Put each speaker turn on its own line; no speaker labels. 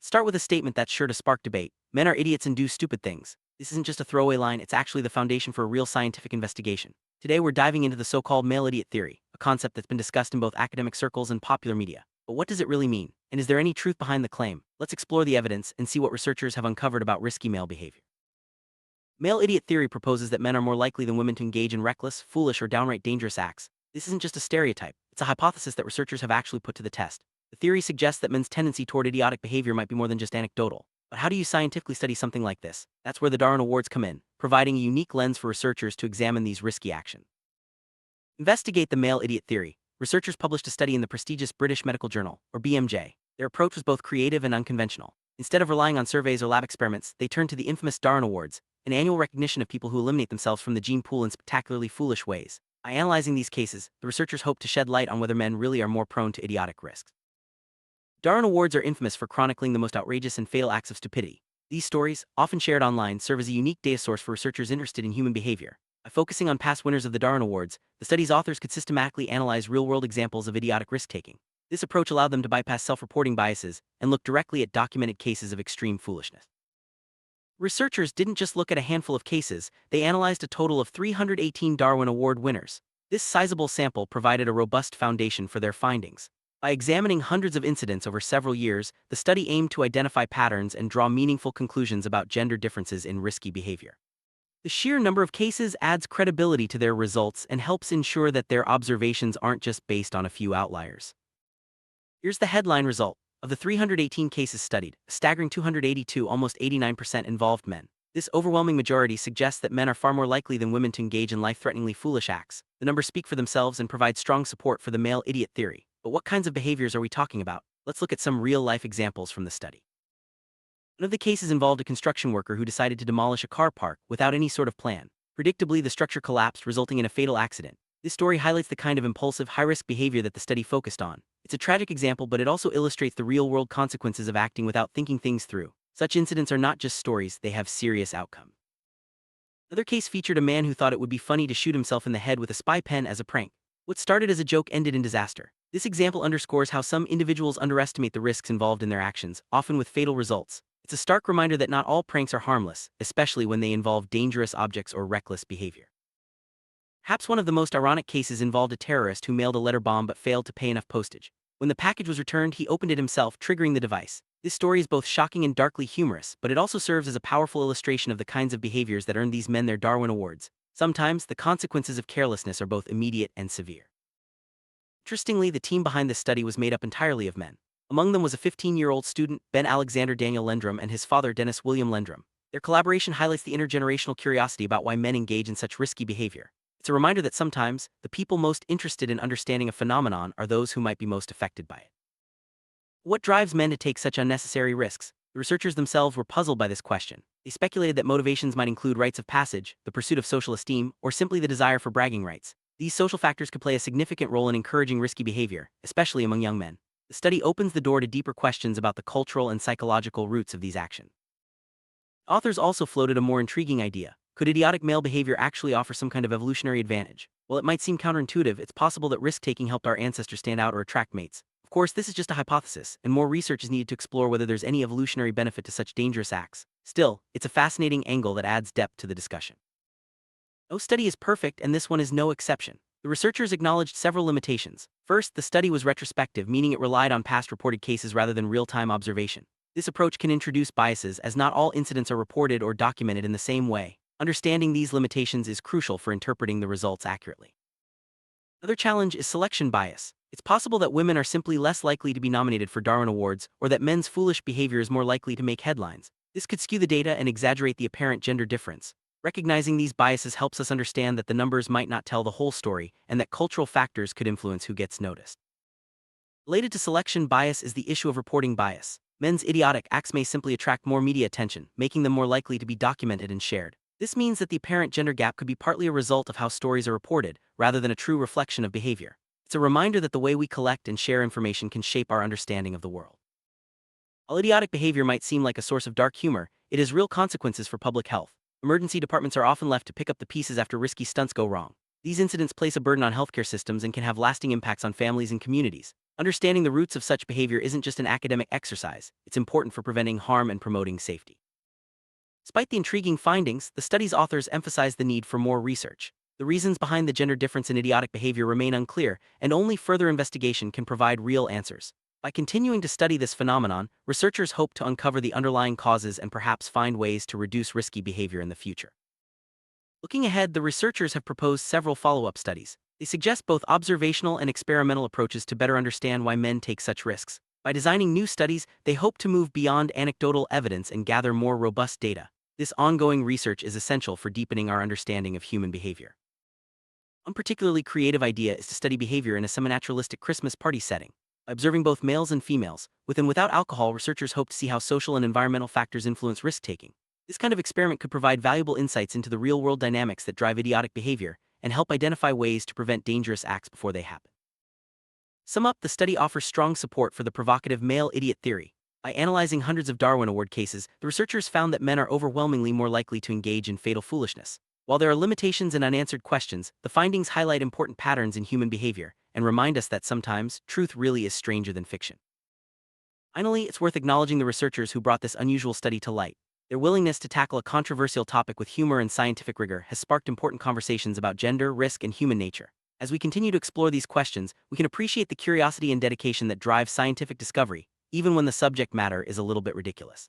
Start with a statement that's sure to spark debate. Men are idiots and do stupid things. This isn't just a throwaway line, it's actually the foundation for a real scientific investigation. Today we're diving into the so-called male idiot theory, a concept that's been discussed in both academic circles and popular media. But what does it really mean? And is there any truth behind the claim? Let's explore the evidence and see what researchers have uncovered about risky male behavior. Male idiot theory proposes that men are more likely than women to engage in reckless, foolish, or downright dangerous acts. This isn't just a stereotype, it's a hypothesis that researchers have actually put to the test. The theory suggests that men's tendency toward idiotic behavior might be more than just anecdotal. But how do you scientifically study something like this? That's where the Darwin Awards come in, providing a unique lens for researchers to examine these risky actions. Investigate the male idiot theory. Researchers published a study in the prestigious British Medical Journal, or BMJ. Their approach was both creative and unconventional. Instead of relying on surveys or lab experiments, they turned to the infamous Darwin Awards, an annual recognition of people who eliminate themselves from the gene pool in spectacularly foolish ways. By analyzing these cases, the researchers hope to shed light on whether men really are more prone to idiotic risks. Darwin Awards are infamous for chronicling the most outrageous and fatal acts of stupidity. These stories, often shared online, serve as a unique data source for researchers interested in human behavior. By focusing on past winners of the Darwin Awards, the study's authors could systematically analyze real-world examples of idiotic risk-taking. This approach allowed them to bypass self-reporting biases and look directly at documented cases of extreme foolishness. Researchers didn't just look at a handful of cases, they analyzed a total of 318 Darwin Award winners. This sizable sample provided a robust foundation for their findings. By examining hundreds of incidents over several years, the study aimed to identify patterns and draw meaningful conclusions about gender differences in risky behavior. The sheer number of cases adds credibility to their results and helps ensure that their observations aren't just based on a few outliers. Here's the headline result. Of the 318 cases studied, a staggering 282, almost 89%, involved men. This overwhelming majority suggests that men are far more likely than women to engage in life-threateningly foolish acts. The numbers speak for themselves and provide strong support for the male idiot theory. But what kinds of behaviors are we talking about? Let's look at some real-life examples from the study. One of the cases involved a construction worker who decided to demolish a car park without any sort of plan. Predictably, the structure collapsed, resulting in a fatal accident. This story highlights the kind of impulsive, high-risk behavior that the study focused on. It's a tragic example, but it also illustrates the real-world consequences of acting without thinking things through. Such incidents are not just stories, they have serious outcomes. Another case featured a man who thought it would be funny to shoot himself in the head with a spy pen as a prank. What started as a joke ended in disaster. This example underscores how some individuals underestimate the risks involved in their actions, often with fatal results. It's a stark reminder that not all pranks are harmless, especially when they involve dangerous objects or reckless behavior. Perhaps one of the most ironic cases involved a terrorist who mailed a letter bomb but failed to pay enough postage. When the package was returned, he opened it himself, triggering the device. This story is both shocking and darkly humorous, but it also serves as a powerful illustration of the kinds of behaviors that earned these men their Darwin Awards. Sometimes, the consequences of carelessness are both immediate and severe. Interestingly, the team behind this study was made up entirely of men. Among them was a 15-year-old student, Ben Alexander Daniel Lendrum, and his father, Dennis William Lendrum. Their collaboration highlights the intergenerational curiosity about why men engage in such risky behavior. It's a reminder that sometimes, the people most interested in understanding a phenomenon are those who might be most affected by it. What drives men to take such unnecessary risks? The researchers themselves were puzzled by this question. They speculated that motivations might include rites of passage, the pursuit of social esteem, or simply the desire for bragging rights. These social factors could play a significant role in encouraging risky behavior, especially among young men. The study opens the door to deeper questions about the cultural and psychological roots of these actions. Authors also floated a more intriguing idea. Could idiotic male behavior actually offer some kind of evolutionary advantage? While it might seem counterintuitive, it's possible that risk-taking helped our ancestors stand out or attract mates. Of course, this is just a hypothesis, and more research is needed to explore whether there's any evolutionary benefit to such dangerous acts. Still, it's a fascinating angle that adds depth to the discussion. No study is perfect, and this one is no exception. The researchers acknowledged several limitations. First, the study was retrospective, meaning it relied on past reported cases rather than real-time observation. This approach can introduce biases, as not all incidents are reported or documented in the same way. Understanding these limitations is crucial for interpreting the results accurately. Another challenge is selection bias. It's possible that women are simply less likely to be nominated for Darwin Awards, or that men's foolish behavior is more likely to make headlines. This could skew the data and exaggerate the apparent gender difference. Recognizing these biases helps us understand that the numbers might not tell the whole story, and that cultural factors could influence who gets noticed. Related to selection bias is the issue of reporting bias. Men's idiotic acts may simply attract more media attention, making them more likely to be documented and shared. This means that the apparent gender gap could be partly a result of how stories are reported, rather than a true reflection of behavior. It's a reminder that the way we collect and share information can shape our understanding of the world. While idiotic behavior might seem like a source of dark humor, it has real consequences for public health. Emergency departments are often left to pick up the pieces after risky stunts go wrong. These incidents place a burden on healthcare systems and can have lasting impacts on families and communities. Understanding the roots of such behavior isn't just an academic exercise, it's important for preventing harm and promoting safety. Despite the intriguing findings, the study's authors emphasize the need for more research. The reasons behind the gender difference in idiotic behavior remain unclear, and only further investigation can provide real answers. By continuing to study this phenomenon, researchers hope to uncover the underlying causes and perhaps find ways to reduce risky behavior in the future. Looking ahead, the researchers have proposed several follow-up studies. They suggest both observational and experimental approaches to better understand why men take such risks. By designing new studies, they hope to move beyond anecdotal evidence and gather more robust data. This ongoing research is essential for deepening our understanding of human behavior. One particularly creative idea is to study behavior in a semi-naturalistic Christmas party setting. By observing both males and females, with and without alcohol, researchers hope to see how social and environmental factors influence risk-taking. This kind of experiment could provide valuable insights into the real-world dynamics that drive idiotic behavior and help identify ways to prevent dangerous acts before they happen. Sum up, the study offers strong support for the provocative male idiot theory. By analyzing hundreds of Darwin Award cases, the researchers found that men are overwhelmingly more likely to engage in fatal foolishness. While there are limitations and unanswered questions, the findings highlight important patterns in human behavior and remind us that sometimes truth really is stranger than fiction. Finally, it's worth acknowledging the researchers who brought this unusual study to light. Their willingness to tackle a controversial topic with humor and scientific rigor has sparked important conversations about gender, risk, and human nature. As we continue to explore these questions, we can appreciate the curiosity and dedication that drive scientific discovery, even when the subject matter is a little bit ridiculous.